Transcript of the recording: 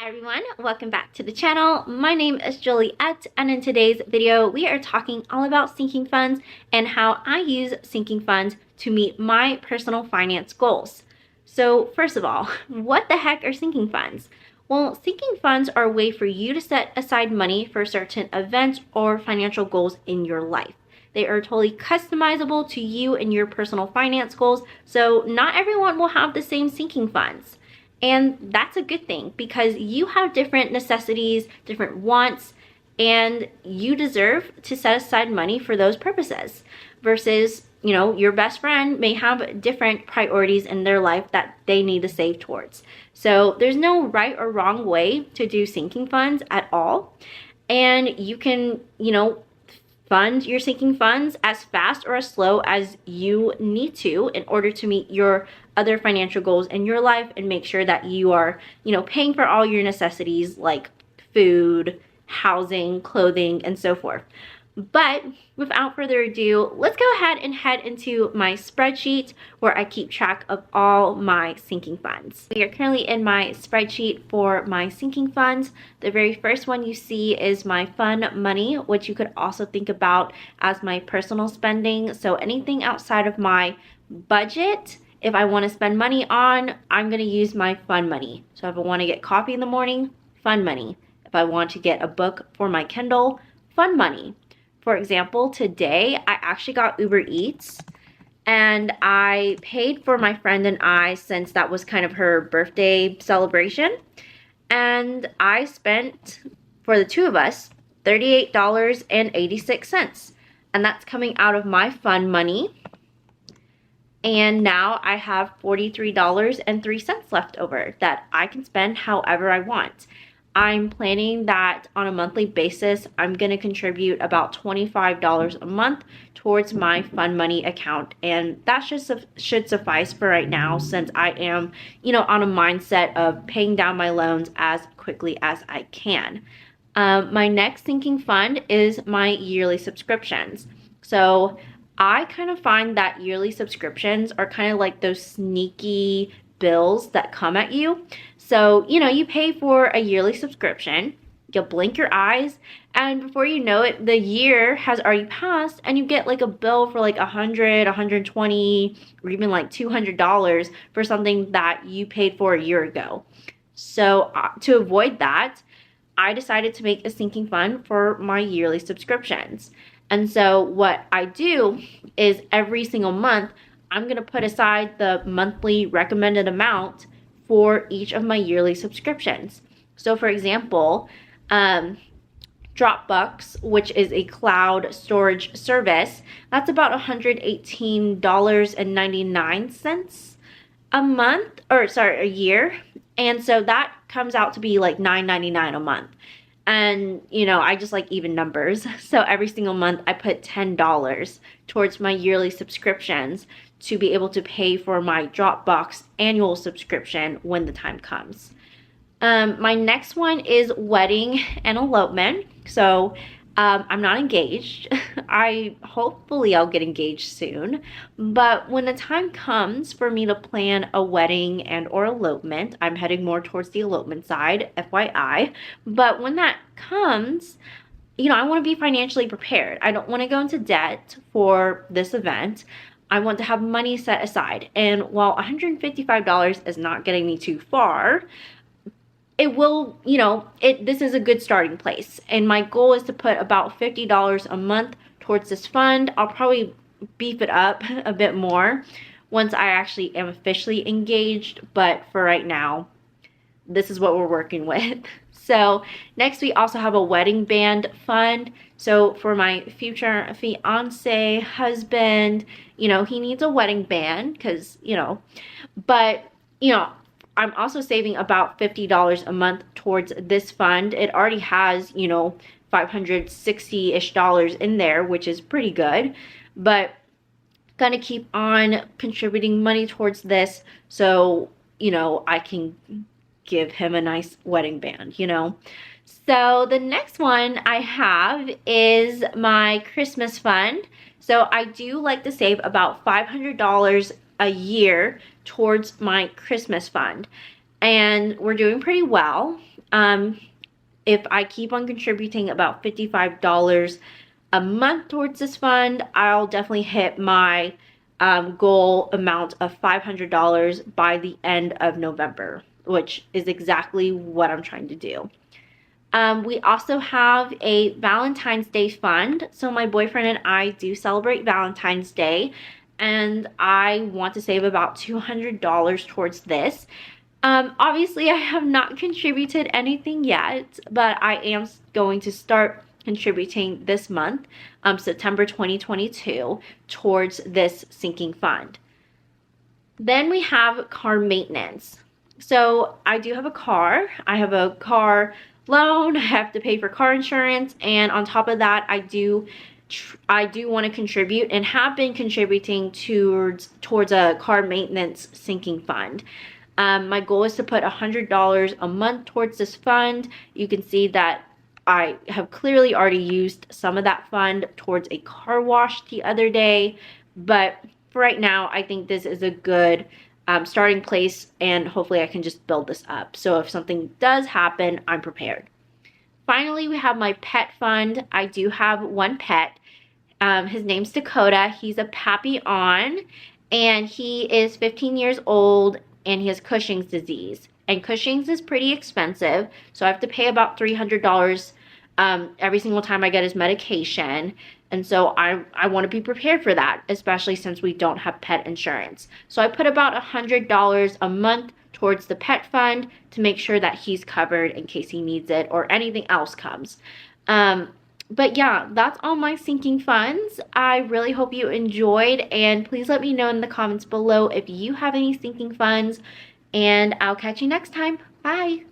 Hi everyone, welcome back to the channel. My name is Juliette, and in today's video we are talking all about sinking funds and how I use sinking funds to meet my personal finance goals. So first of all, what the heck are sinking funds? Well, sinking funds are a way for you to set aside money for certain events or financial goals in your life. They are totally customizable to you and your personal finance goals, so not everyone will have the same sinking funds. And that's a good thing because you have different necessities, different wants, and you deserve to set aside money for those purposes versus, your best friend may have different priorities in their life that they need to save towards. So there's no right or wrong way to do sinking funds at all. And you can, fund your sinking funds as fast or as slow as you need to in order to meet your other financial goals in your life and make sure that you are, paying for all your necessities like food, housing, clothing, and so forth. But without further ado, let's go ahead and head into my spreadsheet where I keep track of all my sinking funds. We are currently in my spreadsheet for my sinking funds. The very first one you see is my fun money, which you could also think about as my personal spending. So anything outside of my budget, if I want to spend money on, I'm going to use my fun money. So if I want to get coffee in the morning, fun money. If I want to get a book for my Kindle, fun money. For example, today I actually got Uber Eats and I paid for my friend and I since that was kind of her birthday celebration. And I spent, for the two of us, $38.86. And that's coming out of my fun money. And now I have $43.03 left over that I can spend however I want. I'm planning that on a monthly basis, I'm going to contribute about $25 a month towards my fun money account. And that should suffice for right now since I am, on a mindset of paying down my loans as quickly as I can. My next sinking fund is my yearly subscriptions. So I kind of find that yearly subscriptions are kind of like those sneaky bills that come at you. So, you pay for a yearly subscription, you'll blink your eyes, and before you know it, the year has already passed and you get like a bill for like $100, $120, or even like $200 for something that you paid for a year ago. So to avoid that, I decided to make a sinking fund for my yearly subscriptions. And so what I do is every single month, I'm going to put aside the monthly recommended amount for each of my yearly subscriptions. So for example, Dropbox, which is a cloud storage service, that's about $118.99 a month, a year. And so that comes out to be like $9.99 a month. And, I just like even numbers. So every single month I put $10 towards my yearly subscriptions to be able to pay for my Dropbox annual subscription when the time comes. My next one is wedding and elopement. So I'm not engaged. Hopefully I'll get engaged soon. But when the time comes for me to plan a wedding and or elopement, I'm heading more towards the elopement side, FYI. But when that comes, I want to be financially prepared. I don't want to go into debt for this event. I want to have money set aside. And while $155 is not getting me too far, it will, this is a good starting place. And my goal is to put about $50 a month towards this fund. I'll probably beef it up a bit more once I actually am officially engaged. But for right now, this is what we're working with. So next we also have a wedding band fund. So for my future fiance husband, he needs a wedding band because, but, I'm also saving about $50 a month towards this fund. It already has, $560-ish in there, which is pretty good. But gonna keep on contributing money towards this so, I can give him a nice wedding band, So the next one I have is my Christmas fund. So I do like to save about $500 a year towards my Christmas fund. And we're doing pretty well. If I keep on contributing about $55 a month towards this fund, I'll definitely hit my goal amount of $500 by the end of November, which is exactly what I'm trying to do. We also have a Valentine's Day Fund. So my boyfriend and I do celebrate Valentine's Day, and I want to save about $200 towards this. Obviously, I have not contributed anything yet, but I am going to start contributing this month, September 2022, towards this sinking fund. Then we have car maintenance. So I do have a car. I have a car loan. I have to pay for car insurance, and on top of that, I do want to contribute and have been contributing towards a car maintenance sinking fund. My goal is to put $100 a month towards this fund. You can see that I have clearly already used some of that fund towards a car wash the other day, but for right now, I think this is a good starting place, and hopefully I can just build this up. So if something does happen, I'm prepared. Finally, we have my pet fund. I do have one pet. His name's Dakota. He's a Papillon, and he is 15 years old, and he has Cushing's disease. And Cushing's is pretty expensive, so I have to pay about $300 every single time I get his medication. And so I want to be prepared for that, especially since we don't have pet insurance. So I put about $100 a month towards the pet fund to make sure that he's covered in case he needs it or anything else comes. But yeah, that's all my sinking funds. I really hope you enjoyed, and please let me know in the comments below if you have any sinking funds, and I'll catch you next time. Bye!